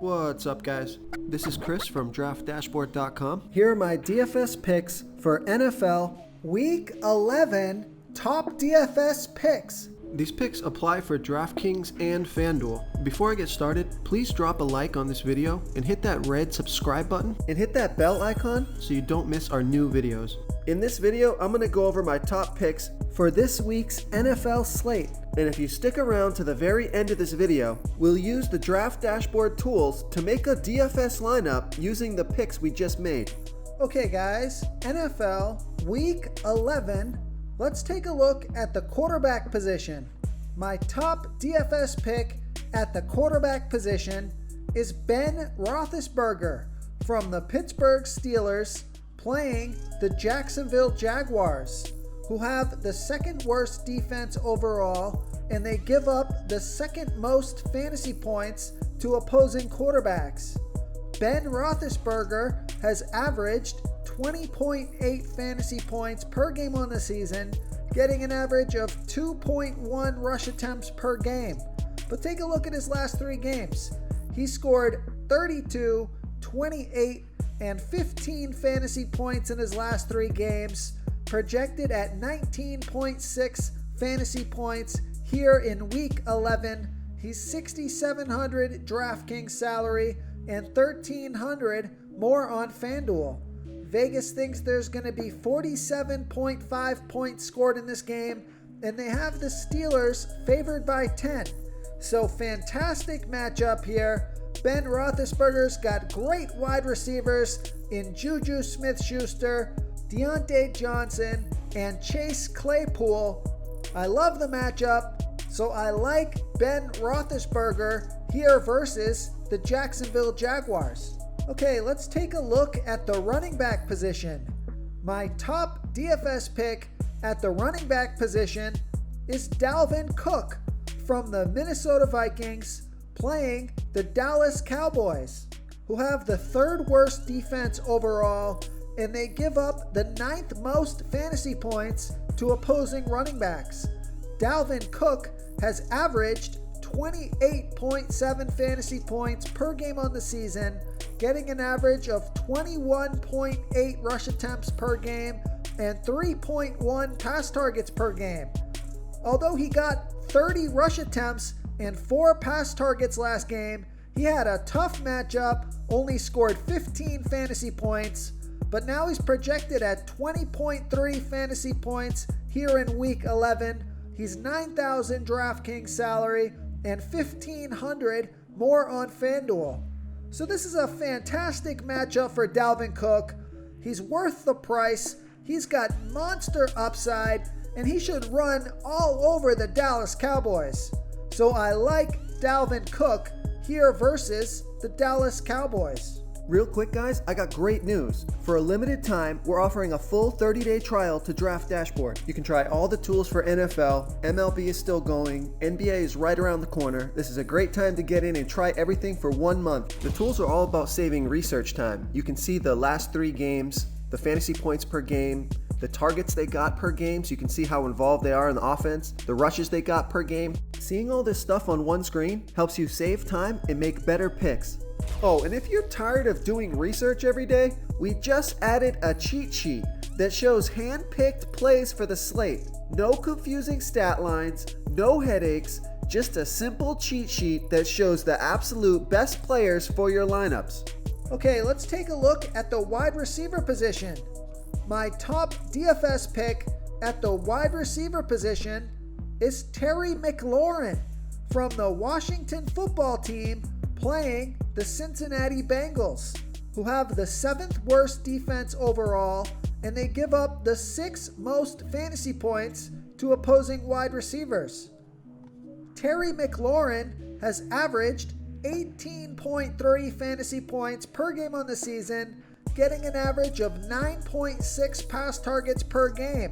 What's up, guys? This is Chris from DraftDashboard.com. Here are my DFS picks for NFL Week 11 top DFS picks. These picks apply for DraftKings and FanDuel. Before I get started, please drop a like on this video and hit that red subscribe button And hit that bell icon so you don't miss our new videos. In this video, I'm going to go over my top picks for this week's NFL slate. And if you stick around to the very end of this video, we'll use the Draft Dashboard tools to make a DFS lineup using the picks we just made. Okay guys, NFL Week 11. Let's take a look at the quarterback position. My top DFS pick at the quarterback position is Ben Roethlisberger from the Pittsburgh Steelers, playing the Jacksonville Jaguars, who have the second worst defense overall, and they give up the second most fantasy points to opposing quarterbacks. Ben Roethlisberger has averaged 20.8 fantasy points per game on the season, getting an average of 2.1 rush attempts per game. But take a look at his last three games. He scored 32, 28, and 15 fantasy points in his last three games, projected at 19.6 fantasy points here in Week 11. He's $6,700 DraftKings salary and $1,300 more on FanDuel. Vegas thinks there's going to be 47.5 points scored in this game, and they have the Steelers favored by 10. So fantastic matchup here. Ben Roethlisberger's got great wide receivers in Juju Smith-Schuster, Deontay Johnson, and Chase Claypool. I love the matchup, so I like Ben Roethlisberger here versus the Jacksonville Jaguars. Okay, let's take a look at the running back position. My top DFS pick at the running back position is Dalvin Cook from the Minnesota Vikings, playing the Dallas Cowboys, who have the third worst defense overall, and they give up the ninth most fantasy points to opposing running backs. Dalvin Cook has averaged 28.7 fantasy points per game on the season, getting an average of 21.8 rush attempts per game and 3.1 pass targets per game. Although he got 30 rush attempts and 4 pass targets last game, he had a tough matchup, only scored 15 fantasy points, but now he's projected at 20.3 fantasy points here in Week 11. He's $9,000 DraftKings salary and $1,500 more on FanDuel. So this is a fantastic matchup for Dalvin Cook. He's worth the price. He's got monster upside, and he should run all over the Dallas Cowboys. So I like Dalvin Cook here versus the Dallas Cowboys. Real quick, guys, I got great news. For a limited time, we're offering a full 30-day trial to Draft Dashboard. You can try all the tools for NFL, MLB is still going, NBA is right around the corner. This is a great time to get in and try everything for 1 month. The tools are all about saving research time. You can see the last 3 games, the fantasy points per game, the targets they got per game, so you can see how involved they are in the offense, the rushes they got per game. Seeing all this stuff on one screen helps you save time and make better picks. Oh, and if you're tired of doing research every day, we just added a cheat sheet that shows hand-picked plays for the slate. No confusing stat lines, no headaches, just a simple cheat sheet that shows the absolute best players for your lineups. Okay, let's take a look at the wide receiver position. My top DFS pick at the wide receiver position is Terry McLaurin from the Washington football team, playing the Cincinnati Bengals, who have the 7th worst defense overall, and they give up the 6th most fantasy points to opposing wide receivers. Terry McLaurin has averaged 18.3 fantasy points per game on the season, getting an average of 9.6 pass targets per game.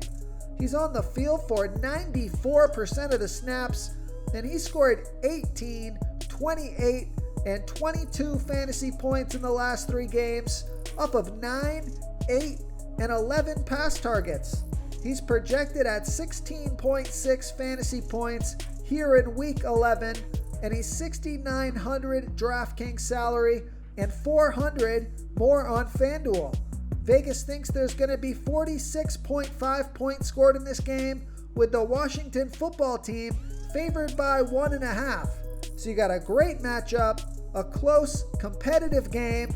He's on the field for 94% of the snaps, and he scored 18, 28, and 22 fantasy points in the last 3 games, up of 9, 8, and 11 pass targets. He's projected at 16.6 fantasy points here in Week 11 and he's $6,900 DraftKings salary and $400 more on FanDuel. Vegas thinks there's going to be 46.5 points scored in this game, with the Washington football team favored by 1.5. So you got a great matchup, a close, competitive game,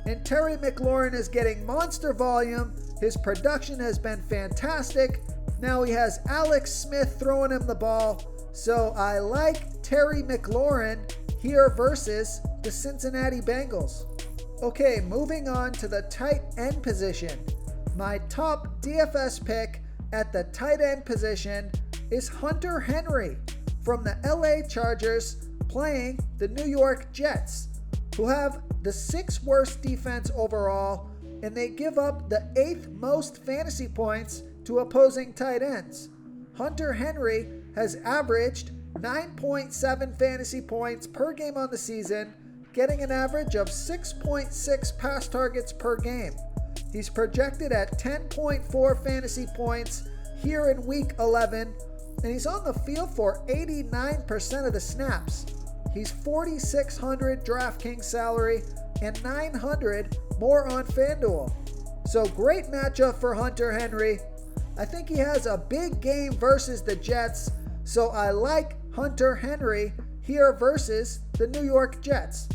and Terry McLaurin is getting monster volume. His production has been fantastic. Now he has Alex Smith throwing him the ball. So I like Terry McLaurin here versus the Cincinnati Bengals. Okay, moving on to the tight end position. My top DFS pick at the tight end position is Hunter Henry from the LA Chargers playing the New York Jets, who have the 6th worst defense overall, and they give up the 8th most fantasy points to opposing tight ends. Hunter Henry has averaged 9.7 fantasy points per game on the season, getting an average of 6.6 pass targets per game. He's projected at 10.4 fantasy points here in week 11, and he's on the field for 89% of the snaps. He's $4,600 DraftKings salary and $900 more on FanDuel. So great matchup for Hunter Henry. I think he has a big game versus the Jets, so I like Hunter Henry here versus the New York Jets.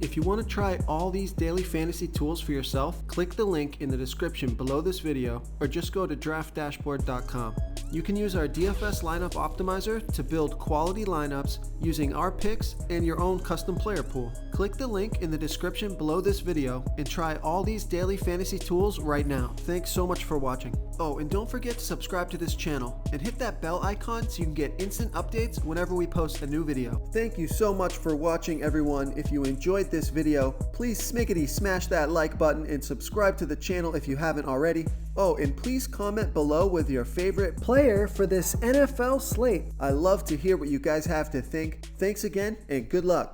If you want to try all these daily fantasy tools for yourself, click the link in the description below this video or just go to draftdashboard.com. You can use our DFS lineup optimizer to build quality lineups using our picks and your own custom player pool. Click the link in the description below this video and try all these daily fantasy tools right now. Thanks so much for watching. Oh, and don't forget to subscribe to this channel and hit that bell icon so you can get instant updates whenever we post a new video. Thank you so much for watching, everyone. If you enjoyed this video, please smash that like button and subscribe to the channel if you haven't already. Oh, and please comment below with your favorite player for this NFL slate. I love to hear what you guys have to think. Thanks again, and good luck.